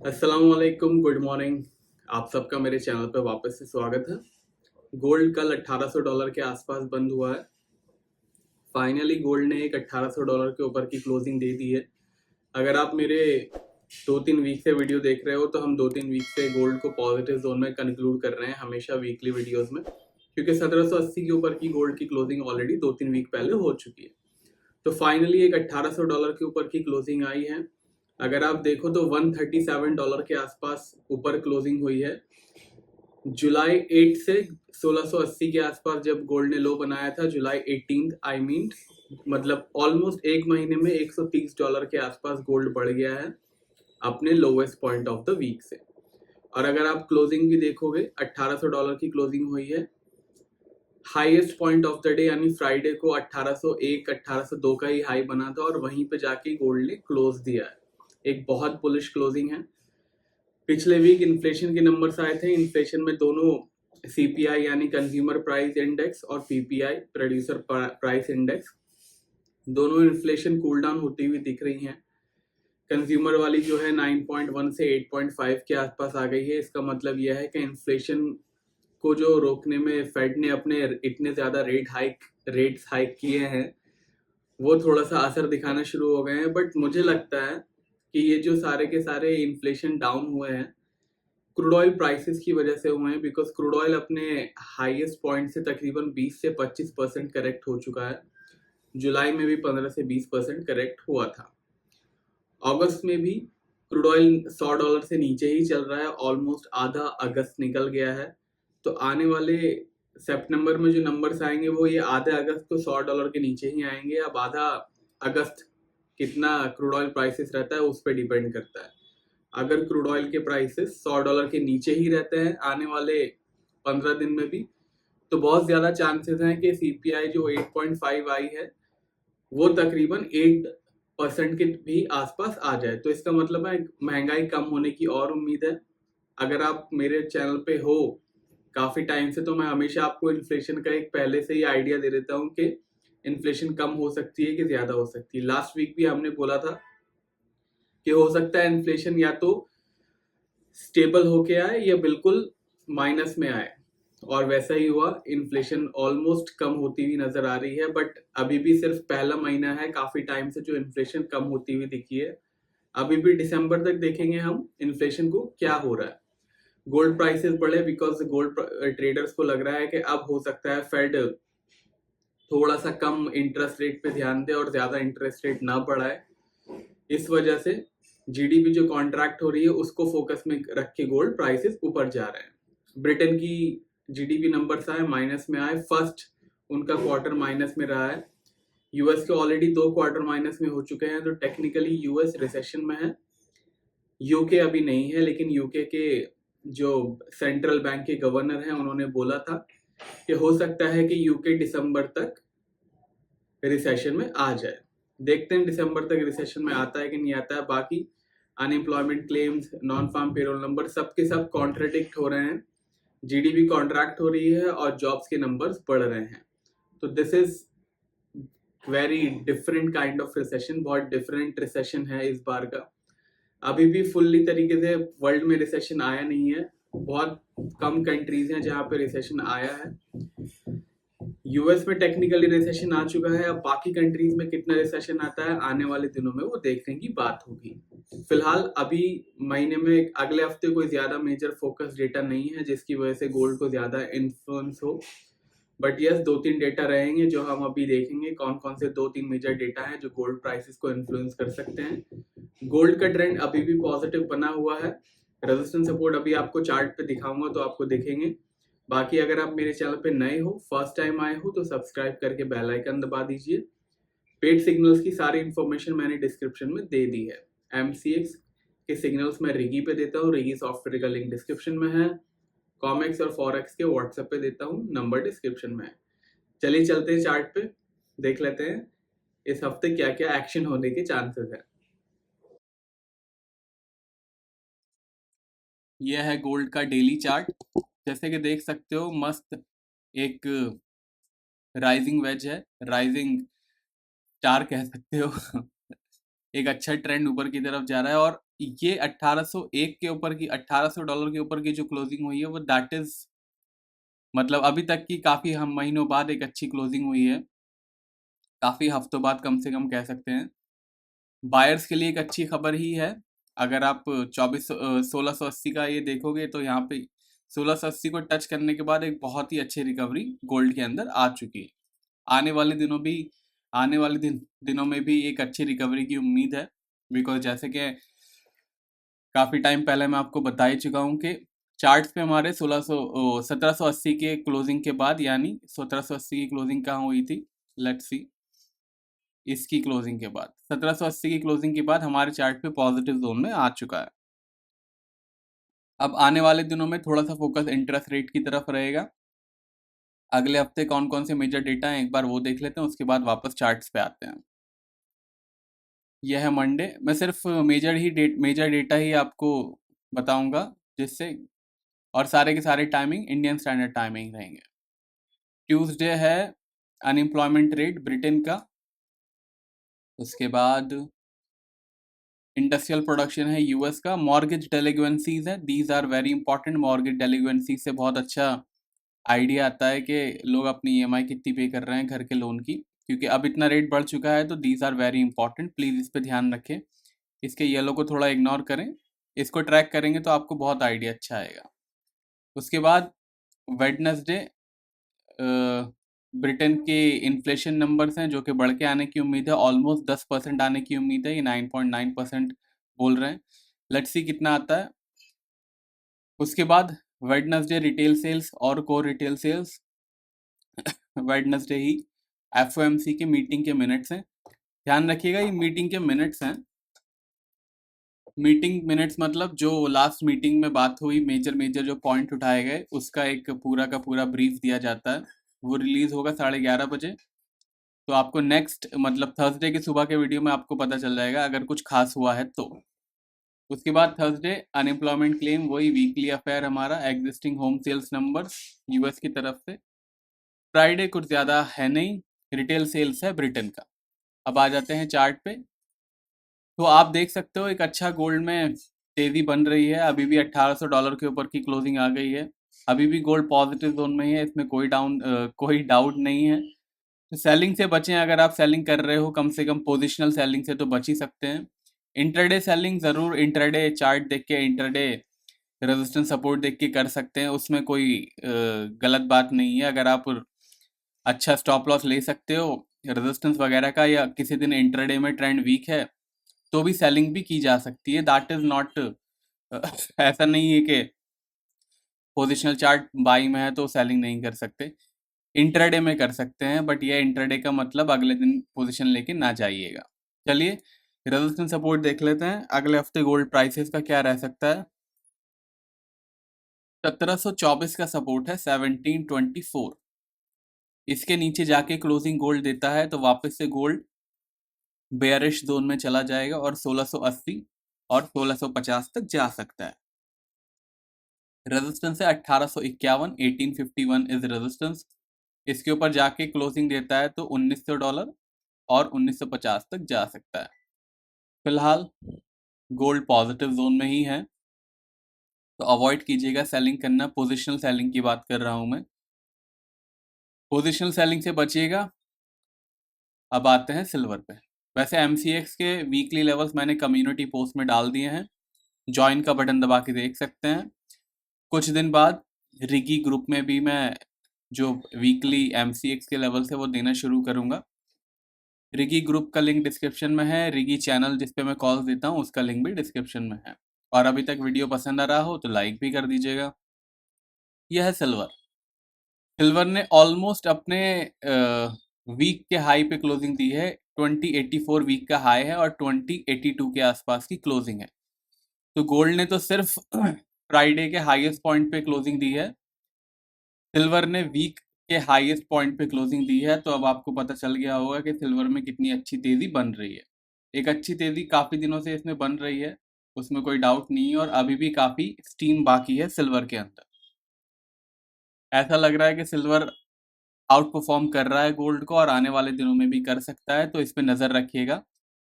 अस्सलाम वालेकुम, good morning. आप सबका मेरे चैनल पर वापस से स्वागत है। गोल्ड कल $1800 के आसपास बंद हुआ है। फाइनली गोल्ड ने एक $1800 के ऊपर की क्लोजिंग दे दी है। अगर आप मेरे 2-3 वीक से वीडियो देख रहे हो तो हम 2-3 वीक से गोल्ड को पॉजिटिव जोन में कंक्लूड कर रहे हैं हमेशा वीकली वीडियोस में, क्योंकि 1780 के ऊपर की गोल्ड की क्लोजिंग ऑलरेडी 2-3 वीक पहले हो चुकी है। तो फाइनली एक $1800 के ऊपर की क्लोजिंग आई है। अगर आप देखो तो $137 के आसपास ऊपर क्लोजिंग हुई है। जुलाई 8 से 1680 के आसपास जब गोल्ड ने लो बनाया था, जुलाई 18 आई मीन, मतलब ऑलमोस्ट एक महीने में $130 के आसपास गोल्ड बढ़ गया है अपने lowest point of the week से। और अगर आप क्लोजिंग भी देखोगे, $1800 की क्लोजिंग हुई है। Highest point of the day यानी फ्राइडे को 1801 1802 का ही हाई बना था और वहीं पे जाके गोल्ड ने क्लोज दिया है। एक बहुत बुलिश क्लोजिंग है। पिछले वीक इन्फ्लेशन के नंबर्स आए थे। इन्फ्लेशन में दोनों सीपीआई यानी कंज्यूमर प्राइस इंडेक्स और पीपीआई प्रोड्यूसर प्राइस इंडेक्स, दोनों इन्फ्लेशन कूल डाउन होती हुई दिख रही हैं। कंज्यूमर वाली जो है 9.1 से 8.5 के आसपास आ गई है। इसका मतलब यह है कि इन्फ्लेशन को जो रोकने में फेड ने अपने इतने ज्यादा रेट्स हाइक किए हैं, वो थोड़ा सा असर दिखाना शुरू हो गए हैं। बट मुझे लगता है कि ये जो सारे के सारे इन्फ्लेशन डाउन हुए हैं, क्रूड ऑयल प्राइसेस की वजह से हुए हैं, बिकॉज क्रूड ऑयल अपने हाईएस्ट पॉइंट से तकरीबन 20 से 25% करेक्ट हो चुका है। जुलाई में भी 15 से 20% करेक्ट हुआ था। अगस्त में भी क्रूड ऑयल $100 से नीचे ही चल रहा है। ऑलमोस्ट आधा अगस्त निकल गया है। तो आने वाले सितंबर में जो नंबर्स आएंगे वो ये आधे अगस्त को $100 के नीचे ही आएंगे। अब आधा अगस्त कितना क्रूड ऑयल प्राइसेस रहता है उस पर डिपेंड करता है। अगर क्रूड ऑयल के प्राइसेस $100 के नीचे ही रहते हैं आने वाले 15 दिन में भी, तो बहुत ज्यादा चांसेस हैं कि सीपीआई जो 8.5 आई है वो तकरीबन 8% के भी आसपास आ जाए। तो इसका मतलब है महंगाई कम होने की और उम्मीद है। अगर आप मेरे चैनल पे हो काफी टाइम से तो मैं हमेशा आपको इन्फ्लेशन का एक पहले से ही आइडिया दे देता हूँ कि इन्फ्लेशन कम हो सकती है कि ज्यादा हो सकती है। लास्ट वीक भी हमने बोला था कि हो सकता है इन्फ्लेशन या तो स्टेबल होके आए या बिल्कुल माइनस में आए, और वैसा ही हुआ। इन्फ्लेशन ऑलमोस्ट कम होती हुई नजर आ रही है, बट अभी भी सिर्फ पहला महीना है काफी टाइम से जो इन्फ्लेशन कम होती हुई दिखी है। अभी भी दिसंबर तक देखेंगे हम इन्फ्लेशन को क्या हो रहा है। गोल्ड प्राइसेस बढ़े बिकॉज गोल्ड ट्रेडर्स को लग रहा है कि अब हो सकता है फेड थोड़ा सा कम इंटरेस्ट रेट पे ध्यान दे और ज्यादा इंटरेस्ट रेट ना बढ़ाए। इस वजह से जीडीपी जो कॉन्ट्रैक्ट हो रही है उसको फोकस में रख के गोल्ड प्राइसेस ऊपर जा रहे हैं। ब्रिटेन की जीडीपी नंबर्स आए, माइनस में आए। फर्स्ट उनका क्वार्टर माइनस में रहा है। यूएस के ऑलरेडी 2 क्वार्टर माइनस में हो चुके हैं, तो टेक्निकली यूएस रिसेशन में है। यूके अभी नहीं है, लेकिन यूके के जो सेंट्रल बैंक के गवर्नर हैं उन्होंने बोला था कि हो सकता है कि यूके दिसंबर तक रिसेशन में आ जाए। देखते हैं दिसंबर तक रिसेशन में आता है कि नहीं आता है। बाकी unemployment claims, non farm payroll number सबके सब कॉन्ट्रडिक्ट हो रहे हैं। जीडीपी कॉन्ट्रैक्ट हो रही है और जॉब्स के नंबर्स बढ़ रहे हैं। तो this is very different kind of recession. बहुत डिफरेंट रिसेशन है इस बार का। अभी भी फुल्ली तरीके से वर्ल्ड में रिसेशन आया नहीं है। बहुत कम कंट्रीज हैं जहां पे रिसेशन आया है। यूएस में टेक्निकली रिसेशन आ चुका है। अब बाकी कंट्रीज में कितना रिसेशन आता है आने वाले दिनों में वो देखने की बात होगी। फिलहाल अभी महीने में अगले हफ्ते कोई ज्यादा मेजर फोकस डेटा नहीं है जिसकी वजह से गोल्ड को ज्यादा इन्फ्लुएंस हो। बट यस, 2-3 डेटा रहेंगे जो हम अभी देखेंगे। कौन कौन से 2-3 मेजर डेटा हैं जो गोल्ड प्राइसेस को इन्फ्लुएंस कर सकते हैं। गोल्ड का ट्रेंड अभी भी पॉजिटिव बना हुआ है। रेजिस्टेंस सपोर्ट अभी आपको चार्ट पे दिखाऊंगा तो आपको दिखेंगे। बाकी अगर आप मेरे चैनल पे नए हो, फर्स्ट टाइम आए हो, तो सब्सक्राइब करके बेल आइकन दबा दीजिए। पेड सिग्नल्स की सारी इंफॉर्मेशन मैंने डिस्क्रिप्शन में दे दी है। एमसीएक्स के सिग्नल्स मैं रिगी पे देता हूँ, रिगी सॉफ्टवेयर का लिंक डिस्क्रिप्शन में है। कॉमेक्स और फॉरेक्स के व्हाट्सएप पे देता हूँ, नंबर डिस्क्रिप्शन में है। चलिए चलते हैं चार्ट पे, देख लेते हैं इस हफ्ते क्या क्या एक्शन होने के चांसेस है। यह है गोल्ड का डेली चार्ट। जैसे कि देख सकते हो, मस्त एक राइजिंग वेज है, राइजिंग स्टार कह सकते हो। एक अच्छा ट्रेंड ऊपर की तरफ जा रहा है और ये 1801 के ऊपर की, $1800 के ऊपर की जो क्लोजिंग हुई है वो दैट इज मतलब अभी तक की काफी हम महीनों बाद एक अच्छी क्लोजिंग हुई है, काफी हफ्तों बाद कम से कम कह सकते हैं। बायर्स के लिए एक अच्छी खबर ही है। अगर आप 1680 का ये देखोगे तो यहाँ पे 1680 को टच करने के बाद एक बहुत ही अच्छी रिकवरी गोल्ड के अंदर आ चुकी है। आने वाले दिनों भी आने वाले दिनों में भी एक अच्छी रिकवरी की उम्मीद है, बिकॉज जैसे कि काफी टाइम पहले मैं आपको बता ही चुका हूँ कि चार्ट्स पे हमारे 1780 के क्लोजिंग के बाद, यानी 1780 की क्लोजिंग कहाँ हुई थी, लेट्स सी, इसकी क्लोजिंग के बाद 1780 की क्लोजिंग के बाद हमारे चार्ट पे पॉजिटिव जोन में आ चुका है। अब आने वाले दिनों में थोड़ा सा फोकस इंटरेस्ट रेट की तरफ रहेगा। अगले हफ्ते कौन कौन से मेजर डेटा हैं एक बार वो देख लेते हैं, उसके बाद वापस चार्ट्स पे आते हैं। यह है मंडे। मैं सिर्फ मेजर डेटा ही आपको बताऊंगा, जिससे, और सारे के सारे टाइमिंग इंडियन स्टैंडर्ड टाइमिंग रहेंगे। ट्यूसडे है अनएम्प्लॉयमेंट रेट ब्रिटेन का, उसके बाद इंडस्ट्रियल प्रोडक्शन है यूएस का, मॉर्गेज डेलिक्वेंसीज है, these are very important. Mortgage delinquency से बहुत अच्छा आइडिया आता है कि लोग अपनी ईएमआई कितनी पे कर रहे हैं घर के लोन की, क्योंकि अब इतना रेट बढ़ चुका है। तो these are very important, please इस पे ध्यान रखें। इसके येलो को थोड़ा इग्नोर करें, इसको ट्रैक करेंगे तो आपको बहुत आइडिया अच्छा आएगा। उसके बाद वेडनेसडे ब्रिटेन के इन्फ्लेशन नंबर्स हैं जो कि बढ़ के आने की उम्मीद है, ऑलमोस्ट 10% आने की उम्मीद है, ये 9.9% बोल रहे हैं। लेट्स सी कितना आता है। उसके बाद वेडनेसडे रिटेल सेल्स और कोर रिटेल सेल्स, वेडनेसडे ही एफओएमसी की मीटिंग के मिनट्स हैं। ध्यान रखिएगा ये मीटिंग के मिनट्स हैं। मीटिंग मिनट्स मतलब जो लास्ट मीटिंग में बात हुई, मेजर मेजर जो पॉइंट उठाए गए, उसका एक पूरा का पूरा ब्रीफ दिया जाता है। वो रिलीज होगा 11:30 बजे। तो आपको नेक्स्ट मतलब थर्सडे की सुबह के वीडियो में आपको पता चल जाएगा अगर कुछ खास हुआ है तो। उसके बाद थर्सडे अनएम्प्लॉयमेंट क्लेम, वही वीकली अफेयर हमारा, existing home sales numbers US की तरफ से। फ्राइडे कुछ ज़्यादा है नहीं, रिटेल सेल्स है ब्रिटेन का। अब आ जाते हैं चार्ट पे। तो आप देख सकते हो एक अच्छा गोल्ड में तेजी बन रही है। अभी भी $1800 के ऊपर की क्लोजिंग आ गई है। अभी भी गोल्ड पॉजिटिव जोन में ही है, इसमें कोई डाउट नहीं है। तो सेलिंग से बचें, अगर आप सेलिंग कर रहे हो कम से कम पोजिशनल सेलिंग से तो बच ही सकते हैं। इंट्राडे सेलिंग ज़रूर इंट्राडे चार्ट देख के, इंट्राडे रेजिस्टेंस सपोर्ट देख के कर सकते हैं, उसमें कोई गलत बात नहीं है। अगर आप अच्छा स्टॉप लॉस ले सकते हो रेजिस्टेंस वगैरह का, या किसी दिन इंट्राडे में ट्रेंड वीक है तो भी सेलिंग भी की जा सकती है। दैट इज नॉट ऐसा नहीं है कि पोजिशनल चार्ट बाई में है तो सेलिंग नहीं कर सकते, इंट्राडे में कर सकते हैं, बट ये इंट्राडे का मतलब अगले दिन पोजीशन लेके ना जाइएगा। चलिए रेजिस्टेंस सपोर्ट देख लेते हैं अगले हफ्ते गोल्ड प्राइसेस का क्या रह सकता है। 1724 का सपोर्ट है, 1724। इसके नीचे जाके क्लोजिंग गोल्ड देता है तो वापस से गोल्ड बेयरिश जोन में चला जाएगा और 1680 और 1650 तक जा सकता है। रेजिस्टेंस है 1851, 1851 इज रेजिस्टेंस। इसके ऊपर जाके क्लोजिंग देता है तो $1900 और 1950 तक जा सकता है। फिलहाल गोल्ड पॉजिटिव जोन में ही है, तो अवॉइड कीजिएगा सेलिंग करना। पोजिशनल सेलिंग की बात कर रहा हूं मैं, पोजिशनल सेलिंग से बचिएगा। अब आते हैं सिल्वर पे। वैसे एमसीएक्स के वीकली लेवल्स मैंने कम्युनिटी पोस्ट में डाल दिए हैं, ज्वाइन का बटन दबा के देख सकते हैं। कुछ दिन बाद रिगी ग्रुप में भी मैं जो वीकली एमसीएक्स के लेवल्स है वो देना शुरू करूंगा। रिगी ग्रुप का लिंक डिस्क्रिप्शन में है, रिगी चैनल जिस पे मैं कॉल्स देता हूँ उसका लिंक भी डिस्क्रिप्शन में है। और अभी तक वीडियो पसंद आ रहा हो तो लाइक भी कर दीजिएगा। यह है सिल्वर। सिल्वर ने ऑलमोस्ट अपने वीक के हाई पे क्लोजिंग दी है। 2084 वीक का हाई है और 2082 के आसपास की क्लोजिंग है। तो गोल्ड ने तो सिर्फ फ्राइडे के हाईएस्ट पॉइंट पे क्लोजिंग दी है, सिल्वर ने वीक के हाईएस्ट पॉइंट पे क्लोजिंग दी है। तो अब आपको पता चल गया होगा कि सिल्वर में कितनी अच्छी तेजी बन रही है। एक अच्छी तेजी काफी दिनों से इसमें बन रही है, उसमें कोई डाउट नहीं है, और अभी भी काफी स्टीम बाकी है सिल्वर के अंदर। ऐसा लग रहा है कि सिल्वर आउट परफॉर्म कर रहा है गोल्ड को और आने वाले दिनों में भी कर सकता है, तो इस पे नज़र रखिएगा।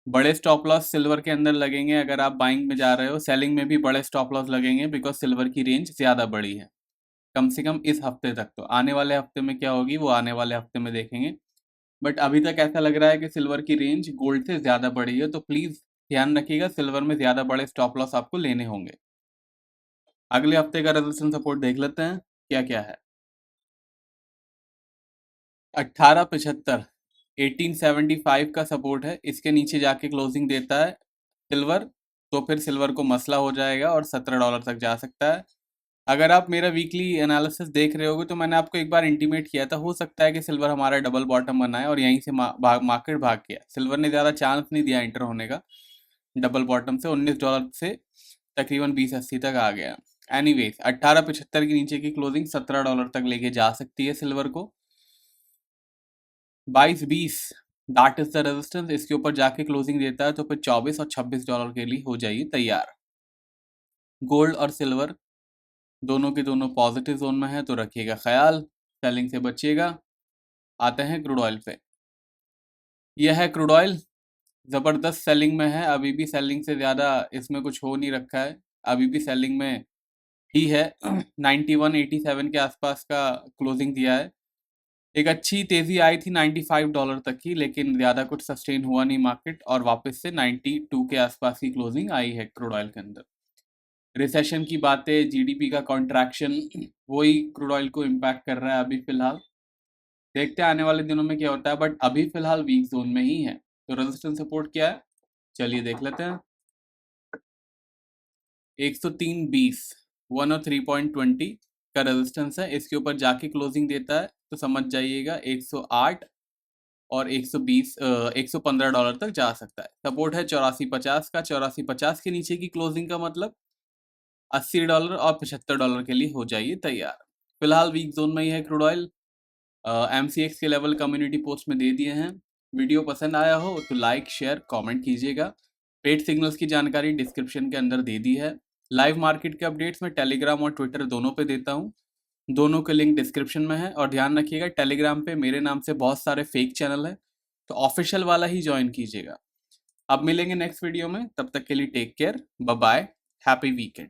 बड़े स्टॉप लॉस सिल्वर के अंदर लगेंगे अगर आप बाइंग में जा रहे हो, सेलिंग में भी बड़े स्टॉप लॉस लगेंगे बिकॉज सिल्वर की रेंज ज़्यादा बड़ी है, कम से कम इस हफ्ते तक। तो आने वाले हफ्ते में क्या होगी वो आने वाले हफ्ते में देखेंगे, बट अभी तक ऐसा लग रहा है कि सिल्वर की रेंज गोल्ड से ज़्यादा बड़ी है, तो प्लीज़ ध्यान रखिएगा सिल्वर में ज़्यादा बड़े स्टॉप लॉस आपको लेने होंगे। अगले हफ्ते का रेजिस्टेंस सपोर्ट देख लेते हैं क्या क्या है। 1875 1875 का सपोर्ट है, इसके नीचे जाके क्लोजिंग देता है सिल्वर तो फिर सिल्वर को मसला हो जाएगा और $17 तक जा सकता है। अगर आप मेरा वीकली एनालिसिस देख रहे होगे तो मैंने आपको एक बार इंटीमेट किया था, हो सकता है कि सिल्वर हमारा डबल बॉटम बनाए और यहीं से मार्केट भाग गया। सिल्वर ने ज़्यादा चांस नहीं दिया एंटर होने का, डबल बॉटम से $19 से तकरीबन 2080 तक आ गया। एनीवेज 1875 के नीचे की क्लोजिंग $17 तक लेके जा सकती है सिल्वर को। 22-20 दैट इज द रेजिस्टेंस, इसके ऊपर जाके क्लोजिंग देता है तो फिर 24 और $26 के लिए हो जाइए तैयार। गोल्ड और सिल्वर दोनों के दोनों पॉजिटिव जोन में है तो रखिएगा ख्याल, सेलिंग से बचिएगा। आते हैं क्रूड ऑयल पे। यह है क्रूड ऑयल, ज़बरदस्त सेलिंग में है, अभी भी सेलिंग से ज़्यादा इसमें कुछ हो नहीं रखा है, अभी भी सेलिंग में ही है। 91-87 के आसपास का क्लोजिंग दिया है। एक अच्छी तेज़ी आई थी $95 तक की, लेकिन ज़्यादा कुछ सस्टेन हुआ नहीं मार्केट और वापस से 92 के आसपास की क्लोजिंग आई है क्रूड ऑयल के अंदर। रिसेशन की बातें, जीडीपी का कॉन्ट्रैक्शन, वही क्रूड ऑयल को इम्पैक्ट कर रहा है अभी फिलहाल। देखते हैं आने वाले दिनों में क्या होता है, बट अभी फिलहाल वीक जोन में ही है। तो रेजिस्टेंस सपोर्ट क्या है चलिए देख लेते हैं। 103.20 103.20 का रेजिस्टेंस है, इसके ऊपर जाके क्लोजिंग देता है तो समझ जाइएगा 108 और 120 $115 तक जा सकता है। सपोर्ट है 84.50 का, 84.50 के नीचे की क्लोजिंग का मतलब $80 और $75 के लिए हो जाइए तैयार। फिलहाल वीक जोन में ही है क्रूड ऑयल। MCX के लेवल कम्युनिटी पोस्ट में दे दिए हैं। वीडियो पसंद आया हो तो लाइक शेयर कमेंट कीजिएगा। ट्रेड सिग्नल्स की जानकारी डिस्क्रिप्शन के अंदर दे दी है। लाइव मार्केट के अपडेट्स मैं टेलीग्राम और ट्विटर दोनों पे देता हूँ, दोनों के लिंक डिस्क्रिप्शन में है। और ध्यान रखिएगा टेलीग्राम पे मेरे नाम से बहुत सारे फेक चैनल हैं, तो ऑफिशियल वाला ही ज्वाइन कीजिएगा। अब मिलेंगे नेक्स्ट वीडियो में, तब तक के लिए take care, bye bye, happy weekend.